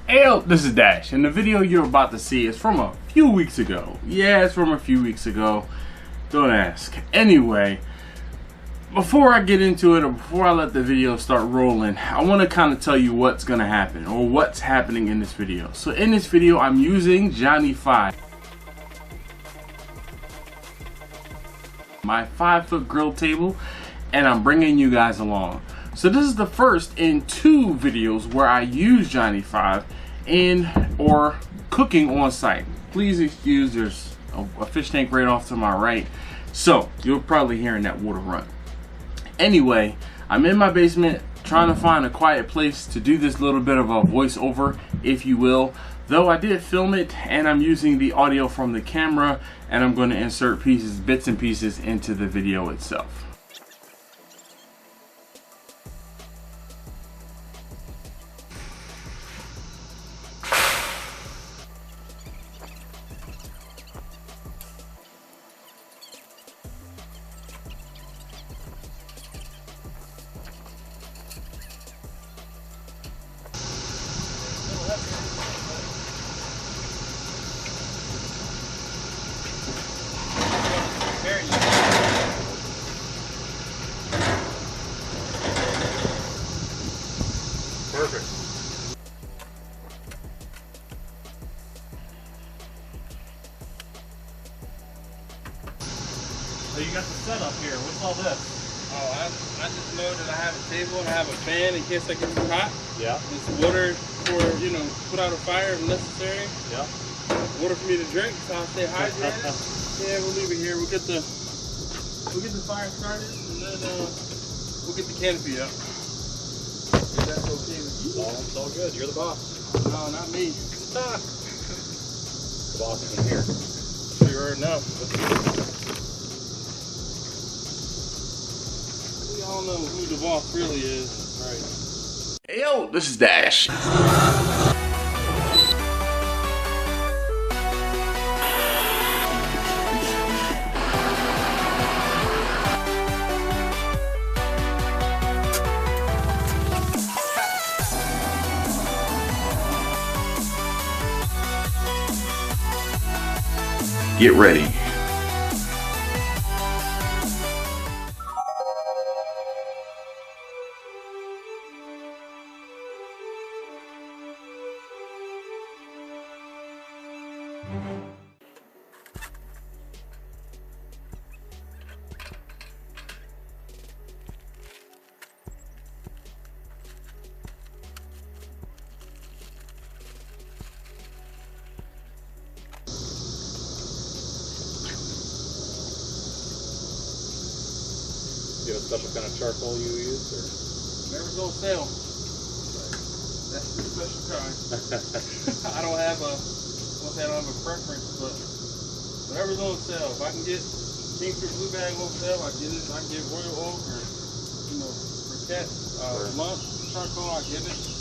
Hey yo, this is Dash, and the video you're about to see is from a few weeks ago. Yeah, it's from a few weeks ago. Don't ask. Anyway, before I get into it, or before I let the video start rolling, I want to kind of tell you what's going to happen, or what's happening in this video. So in this video, I'm using Johnny 5. My 5-foot grill table, and I'm bringing you guys along. So this is the first in 2 videos where I use Johnny 5 or cooking on site. Please excuse, there's a fish tank right off to my right, so you're probably hearing that water run. Anyway, I'm in my basement trying to find a quiet place to do this little bit of a voiceover, if you will. Though I did film it, and I'm using the audio from the camera, and I'm going to insert bits and pieces into the video itself. Perfect. So you got the setup here. What's all this? Oh, I just know that I have a table and I have a fan in case I get too hot. Yeah. There's water for, put out a fire if necessary. Yeah. Water for me to drink, so I'll stay hydrated. Yeah, we'll leave it here. We'll get the fire started, and then we'll get the canopy up. If that's okay with you. It's all good. You're the boss. No, not me. The boss is in here. You already know. We all know who the boss really is. Right. Hey yo, this is Dash. Get ready. Do you have a special kind of charcoal you use, or? Whatever's on sale. That's the special kind. I don't have a preference, but whatever's on sale. If I can get Kingsford Blue Bag on sale, I get it. I get Royal Oak or, briquette, lump charcoal, I get it.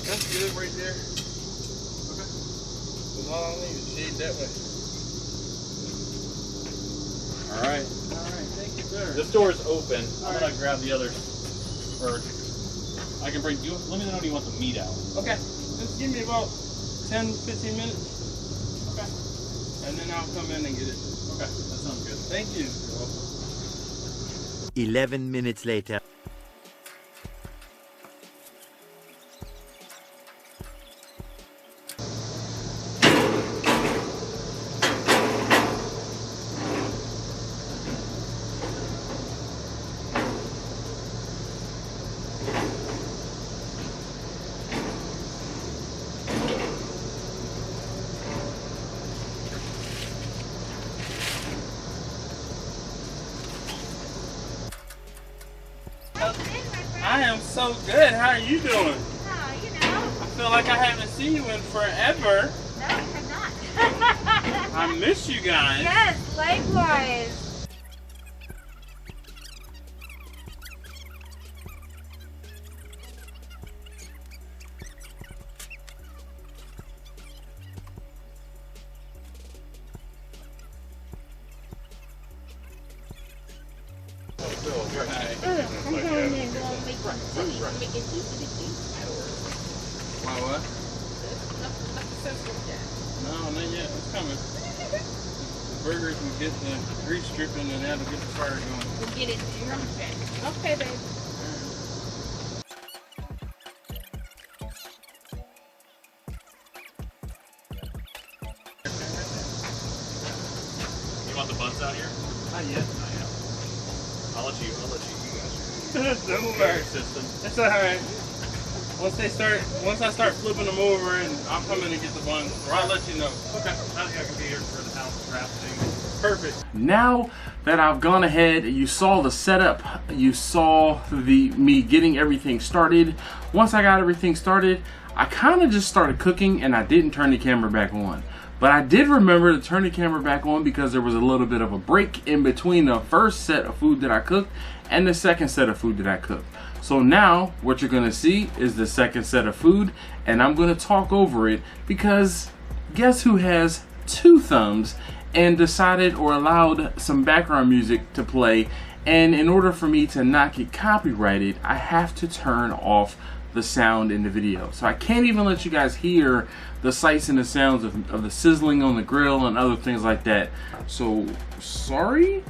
That's good right there. Okay. That's all I need is shade that way. Alright. Alright, thank you, sir. This door is open. I'm Alright. gonna grab the others first. I can bring you. Let me know when you want the meat out. Okay. Just give me about 10-15 minutes. Okay. And then I'll come in and get it. Okay, that sounds good. Thank you. You're welcome. 11 minutes later. I am so good. How are you doing? Oh, you know. I feel like I haven't seen you in forever. No, you have not. I miss you guys. Yes, likewise. My what? No, not yet. It's coming. The burgers will get the grease dripping and that'll get the fire going. We'll get it there. Okay, baby. You want the buns out here? Not yet. I'll let you guys. Don't worry. System. It's alright. Once I start flipping them over, and I'll come in and get the buns, or I'll let you know. Okay. I think I can be here for the house drafting. Perfect. Now that I've gone ahead, you saw the setup, you saw me getting everything started. Once I got everything started, I kind of just started cooking and I didn't turn the camera back on. But I did remember to turn the camera back on because there was a little bit of a break in between the first set of food that I cooked and the second set of food that I cooked. So now what you're gonna see is the second set of food, and I'm gonna talk over it because guess who has 2 thumbs and decided or allowed some background music to play, and in order for me to not get copyrighted, I have to turn off the sound in the video. So I can't even let you guys hear the sights and the sounds of the sizzling on the grill and other things like that. So sorry,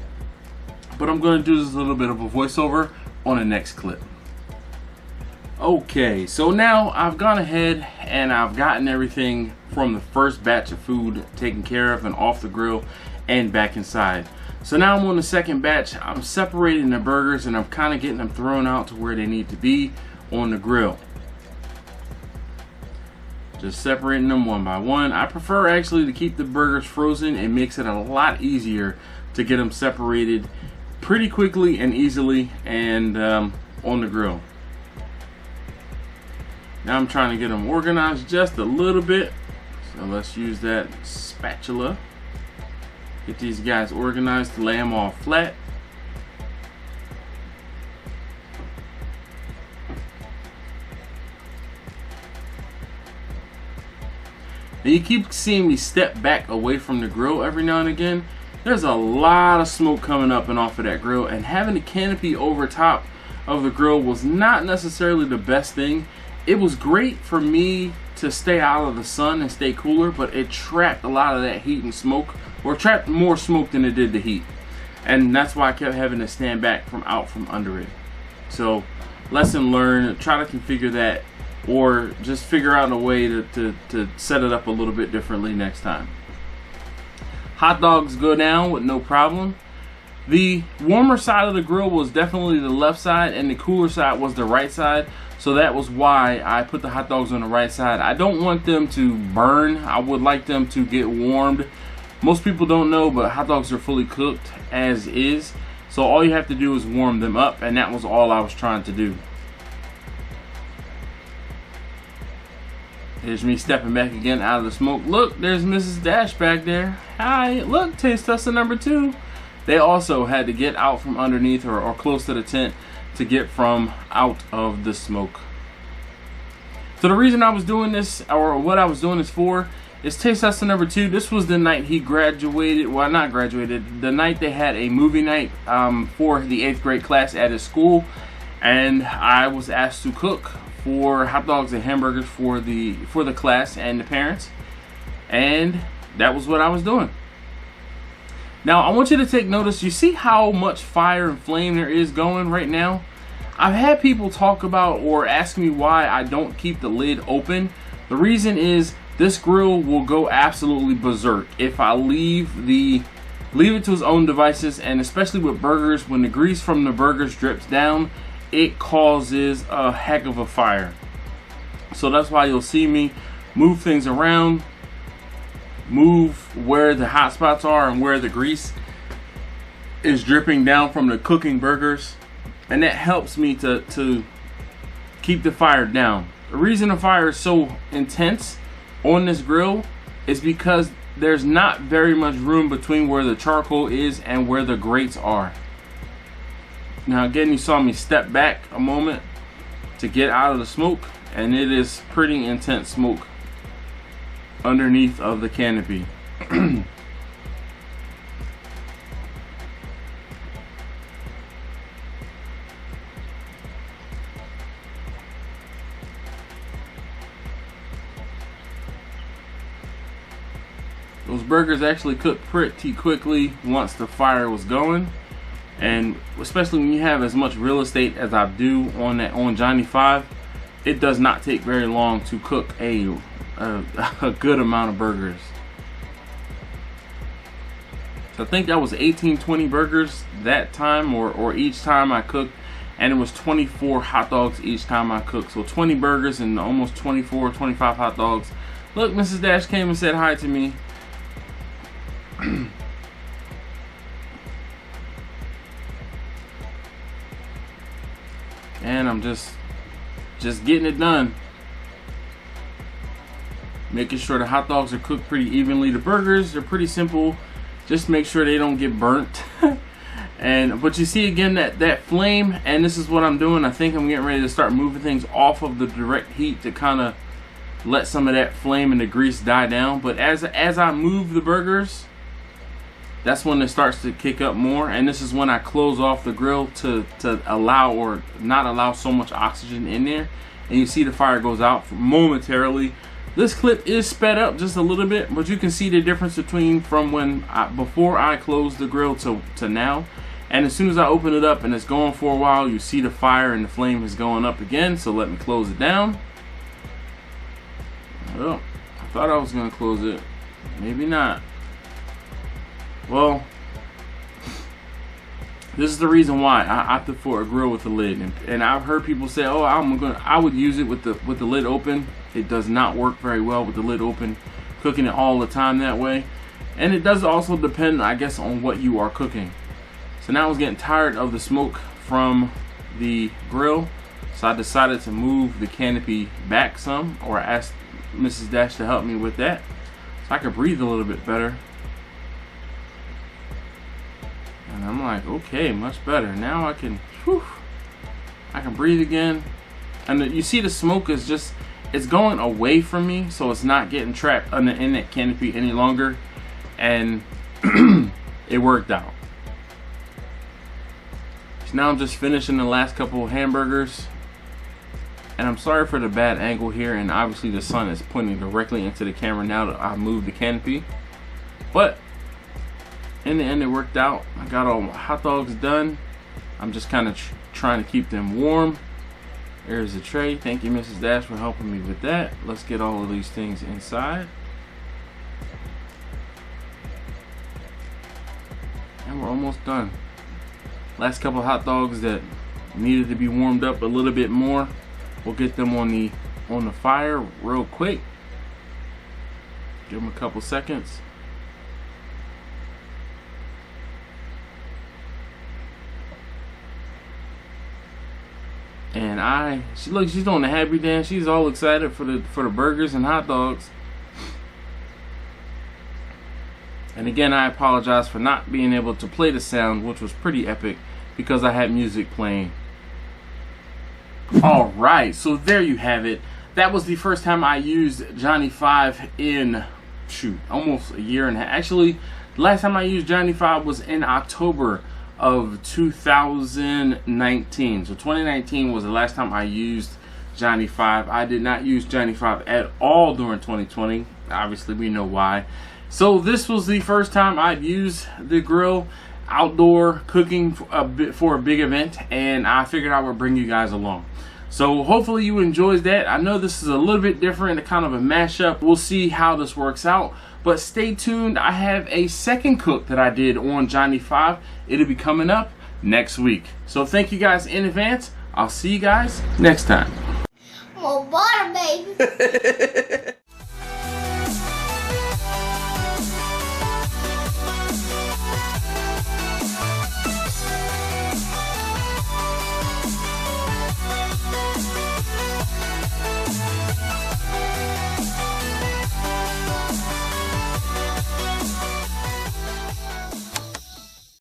but I'm gonna do this a little bit of a voiceover on the next clip. Okay, so now I've gone ahead and I've gotten everything from the first batch of food taken care of and off the grill and back inside. So now I'm on the second batch. I'm separating the burgers and I'm kind of getting them thrown out to where they need to be on the grill. Just separating them one by one. I prefer actually to keep the burgers frozen. It makes it a lot easier to get them separated pretty quickly and easily and on the grill. Now I'm trying to get them organized just a little bit. So let's use that spatula. Get these guys organized to lay them all flat. Now you keep seeing me step back away from the grill every now and again. There's a lot of smoke coming up and off of that grill, and having a canopy over top of the grill was not necessarily the best thing. It was great for me to stay out of the sun and stay cooler, but it trapped a lot of that heat and smoke, or trapped more smoke than it did the heat. And that's why I kept having to stand back from under it. So lesson learned, try to configure that, or just figure out a way to set it up a little bit differently next time. Hot dogs go down with no problem. The warmer side of the grill was definitely the left side and the cooler side was the right side. So that was why I put the hot dogs on the right side. I don't want them to burn. I would like them to get warmed. Most people don't know, but hot dogs are fully cooked as is. So all you have to do is warm them up, and that was all I was trying to do. Here's me stepping back again out of the smoke. Look, there's Mrs. Dash back there. Hi, look, taste tester number 2. They also had to get out from underneath or close to the tent to get from out of the smoke. So the reason I was doing this, or what I was doing this for, is taste tester number 2. This was the night he graduated, well not graduated, the night they had a movie night for the 8th grade class at his school, and I was asked to cook for hot dogs and hamburgers for the class and the parents, and that was what I was doing. Now I want you to take notice. You see how much fire and flame there is going right now? I've had people talk about or ask me why I don't keep the lid open. The reason is this grill will go absolutely berserk if I leave it to its own devices, and especially with burgers, when the grease from the burgers drips down, it causes a heck of a fire. So that's why you'll see me move things around, move where the hot spots are and where the grease is dripping down from the cooking burgers, and that helps me to keep the fire down. The reason the fire is so intense on this grill is because there's not very much room between where the charcoal is and where the grates are. Now again, you saw me step back a moment to get out of the smoke, and it is pretty intense smoke underneath of the canopy. Those burgers actually cooked pretty quickly once the fire was going, and especially when you have as much real estate as I do on Johnny 5, it does not take very long to cook a good amount of burgers. So I think that was 18-20 burgers that time, or each time I cooked, and it was 24 hot dogs each time I cooked. So 20 burgers and almost 24-25 hot dogs. Look, Mrs. Dash came and said hi to me. And I'm just getting it done, making sure the hot dogs are cooked pretty evenly. The burgers are pretty simple, just make sure they don't get burnt. But you see again that flame, and this is what I'm doing. I think I'm getting ready to start moving things off of the direct heat to kind of let some of that flame and the grease die down. But as I move the burgers, that's when it starts to kick up more, and this is when I close off the grill to allow or not allow so much oxygen in there. And you see the fire goes out momentarily. This clip is sped up just a little bit, but you can see the difference between from before I closed the grill to now. And as soon as I open it up and it's going for a while, you see the fire and the flame is going up again. So let me close it down. Well, I thought I was gonna close it, maybe not. Well, this is the reason why I opted for a grill with a lid, and I've heard people say, "Oh, I would use it with the lid open." It does not work very well with the lid open, cooking it all the time that way, and it does also depend, I guess, on what you are cooking. So now I was getting tired of the smoke from the grill, so I decided to move the canopy back some, or I asked Mrs. Dash to help me with that, so I could breathe a little bit better. And I'm like, okay, much better. Now I can breathe again. And you see the smoke is just, it's going away from me, so it's not getting trapped in that canopy any longer. And it worked out. So now I'm just finishing the last couple of hamburgers. And I'm sorry for the bad angle here, and obviously the sun is pointing directly into the camera now that I moved the canopy. But in the end, it worked out. I got all my hot dogs done. I'm just kind of trying to keep them warm. There's the tray. Thank you, Mrs. Dash, for helping me with that. Let's get all of these things inside. And we're almost done. Last couple of hot dogs that needed to be warmed up a little bit more. We'll get them on the fire real quick. Give them a couple seconds. And she's doing the happy dance. She's all excited for the burgers and hot dogs. And again, I apologize for not being able to play the sound, which was pretty epic, because I had music playing. Alright, so there you have it. That was the first time I used Johnny 5 in, almost a year and a half. Actually, the last time I used Johnny 5 was in October of 2019. So 2019 was the last time I used Johnny 5. I did not use Johnny 5 at all during 2020. Obviously, we know why. So this was the first time I'd used the grill outdoor cooking for a big event, and I figured I would bring you guys along. So hopefully you enjoyed that. I know this is a little bit different, kind of a mashup. We'll see how this works out, but stay tuned. I have a second cook that I did on Johnny 5. It'll be coming up next week. So thank you guys in advance. I'll see you guys next time. More butter, baby.